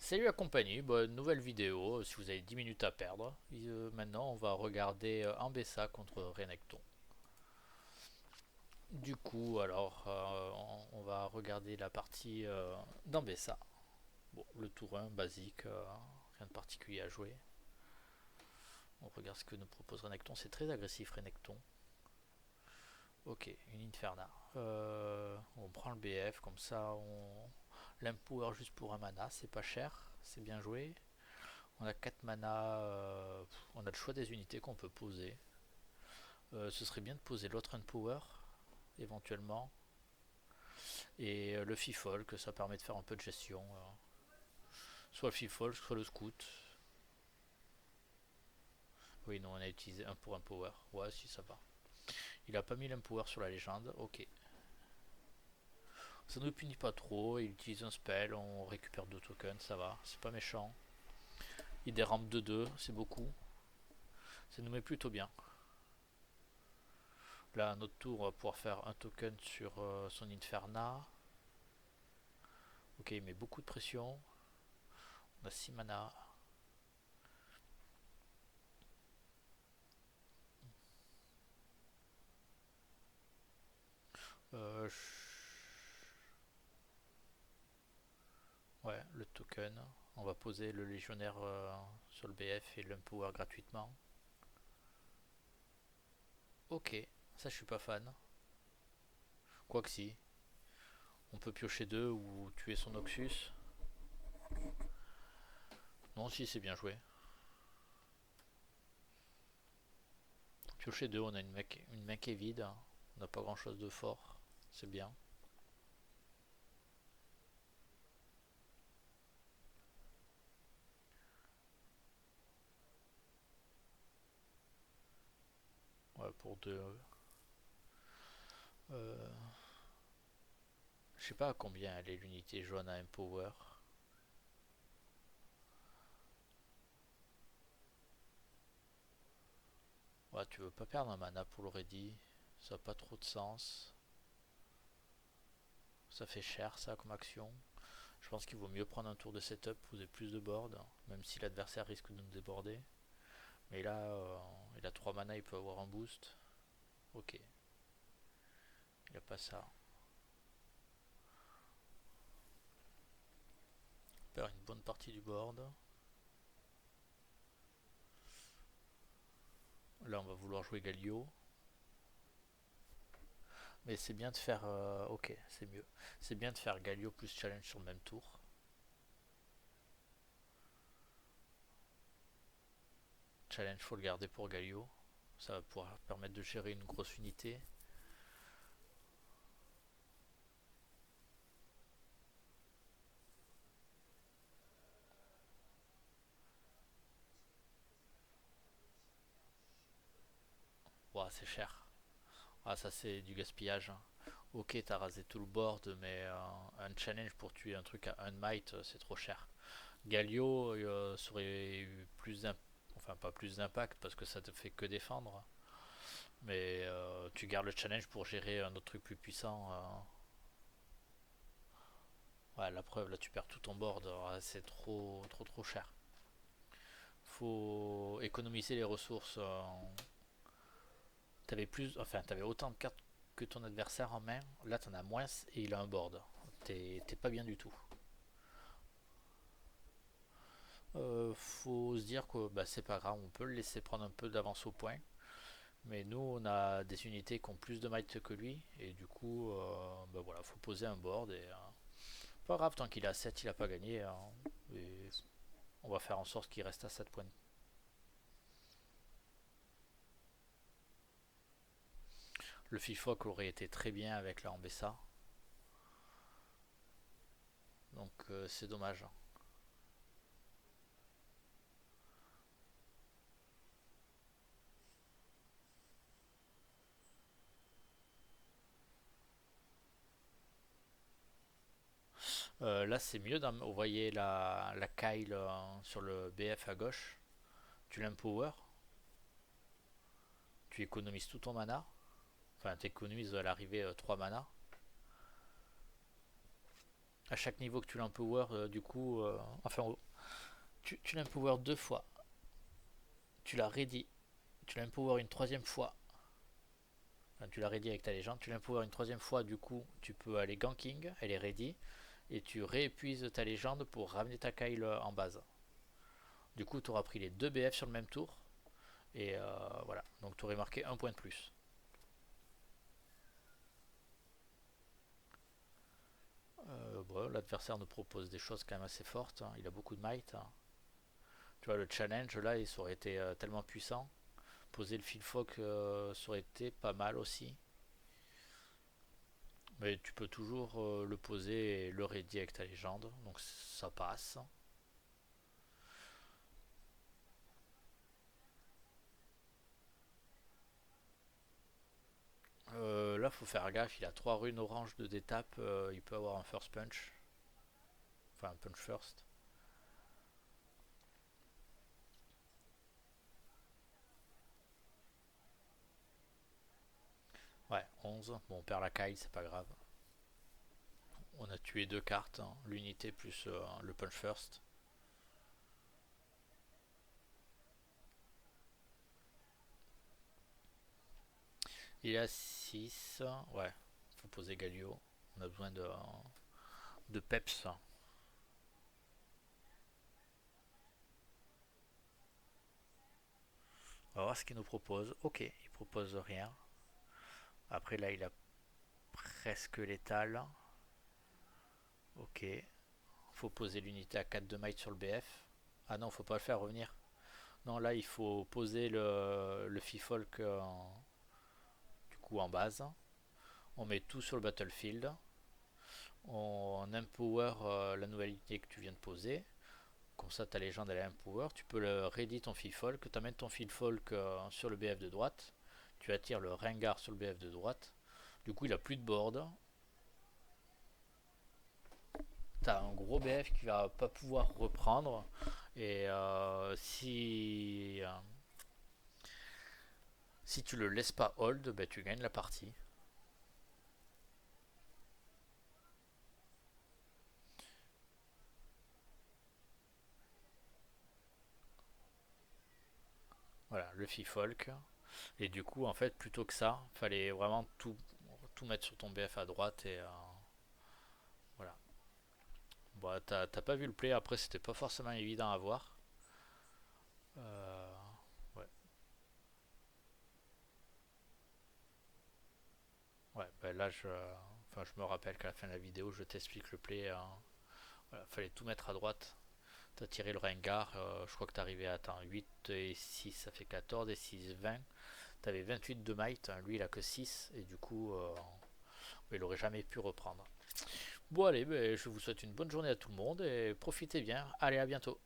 Salut la compagnie, nouvelle vidéo, si vous avez 10 minutes à perdre. Maintenant on va regarder Ambessa contre Renekton. Du coup alors on va regarder la partie d'Ambessa. Bon, le tour 1 basique, rien de particulier à jouer. On regarde ce que nous propose Renekton, c'est très agressif Renekton. Ok, une Inferna. On prend le BF, comme ça on l'empower juste pour un mana, c'est pas cher, c'est bien joué. On a 4 mana, on a le choix des unités qu'on peut poser. Ce serait bien de poser l'autre Unpower, éventuellement. Et le Fifol, que ça permet de faire un peu de gestion. Soit le Fifol, soit le Scout. Oui, non, on a utilisé un pour Unpower. Ouais, si, ça va. Il a pas mis l'Unpower sur la légende, ok. Ça ne nous punit pas trop, il utilise un spell, on récupère 2 tokens, ça va, c'est pas méchant. Il dérampe de 2, c'est beaucoup. Ça nous met plutôt bien. Là, à notre tour, on va pouvoir faire un token sur son Inferna. Ok, il met beaucoup de pression. On a 6 mana. Euh, ouais, le token. On va poser le légionnaire sur le BF et l'empower gratuitement. Ok, ça je suis pas fan. Quoique si. On peut piocher 2 ou tuer son Noxus. Non, si c'est bien joué. Piocher 2, on a une main qui est vide. On n'a pas grand chose de fort. C'est bien. Ouais, pour 2. Euh, je sais pas à combien elle est l'unité jaune à empower. Ouais, tu veux pas perdre un mana pour le ready. Ça n'a pas trop de sens. Ça fait cher ça comme action. Je pense qu'il vaut mieux prendre un tour de setup, poser plus de board, même si l'adversaire risque de nous déborder. Mais là, il a 3 mana, il peut avoir un boost. Ok, il a pas ça. Il perd une bonne partie du board. Là, on va vouloir jouer Galio. Mais c'est bien de faire... ok, c'est mieux. C'est bien de faire Galio plus challenge sur le même tour. Challenge, faut le garder pour Galio. Ça va pouvoir permettre de gérer une grosse unité. Ouah, c'est cher. Ah, ça c'est du gaspillage. Ok, t'as rasé tout le board, mais un challenge pour tuer un truc à un might, c'est trop cher. Galio aurait eu enfin pas plus d'impact parce que ça te fait que défendre, mais tu gardes le challenge pour gérer un autre truc plus puissant. Ouais, la preuve, là tu perds tout ton board, c'est trop cher. Faut économiser les ressources. T'avais autant de cartes que ton adversaire en main, là t'en as moins et il a un board. T'es pas bien du tout. Faut se dire que bah, c'est pas grave, on peut le laisser prendre un peu d'avance au point. Mais nous, on a des unités qui ont plus de might que lui. Et du coup, bah voilà, faut poser un board. Et pas grave, tant qu'il est à 7, il a pas gagné, hein. Et on va faire en sorte qu'il reste à 7 points. Le FIFOC aurait été très bien avec la Ambessa. Donc c'est dommage. Là, c'est mieux. Vous voyez la Kyle sur le BF à gauche. Tu l'empower. Tu économises tout ton mana. Enfin, tu économises à l'arrivée 3 mana. à chaque niveau que tu l'empower, du coup, enfin, tu l'empower 2 fois, tu l'as ready, tu l'empower une troisième fois, enfin, tu l'as ready avec ta légende, tu l'empower une troisième fois, du coup, tu peux aller ganking, elle est ready, et tu réépuises ta légende pour ramener ta Kyle en base. Du coup, tu auras pris les 2 BF sur le même tour, et voilà, donc tu aurais marqué un point de plus. Bon, l'adversaire nous propose des choses quand même assez fortes, hein. Il a beaucoup de might, hein. Tu vois, le challenge là, il aurait été tellement puissant. Poser le Philfolk, ça aurait été pas mal aussi. Mais tu peux toujours le poser et le ready avec ta légende, donc ça passe. Là, faut faire gaffe, il a 3 runes orange de détape, il peut avoir un first punch. Enfin, un punch first. Ouais, 11. Bon, on perd la Kyle, c'est pas grave. On a tué 2 cartes, hein. L'unité plus le punch first. Il est à 6. Ouais, faut poser Galio. On a besoin de peps. On va voir ce qu'il nous propose. Ok, il propose rien. Après là, il a presque létal. Ok. Faut poser l'unité à 4 de might sur le BF. Ah non, faut pas le faire revenir. Non, là, il faut poser le Fifolk du coup en base. On met tout sur le battlefield. On empower la nouvelle unité que tu viens de poser. Comme ça, ta légende elle est empower. Tu peux le ready ton Fifolk. Tu amènes ton Fifolk sur le BF de droite. Tu attires le Rengar sur le BF de droite. Du coup, il a plus de board. T'as un gros BF qui va pas pouvoir reprendre. Et si tu le laisses pas hold, ben, tu gagnes la partie. Voilà, le Fifolk. Et du coup, en fait, plutôt que ça, fallait vraiment tout mettre sur ton BF à droite. Et voilà. Bon, t'as pas vu le play, après c'était pas forcément évident à voir. Euh, ouais, ouais, ben là enfin, je me rappelle qu'à la fin de la vidéo, je t'explique le play. Voilà, fallait tout mettre à droite. T'as tiré le Rengar, je crois que t'es arrivé à 8 et 6, ça fait 14 et 6, 20. T'avais 28 de might, hein, lui il a que 6 et du coup il aurait jamais pu reprendre. Bon allez, ben, je vous souhaite une bonne journée à tout le monde et profitez bien. Allez, à bientôt.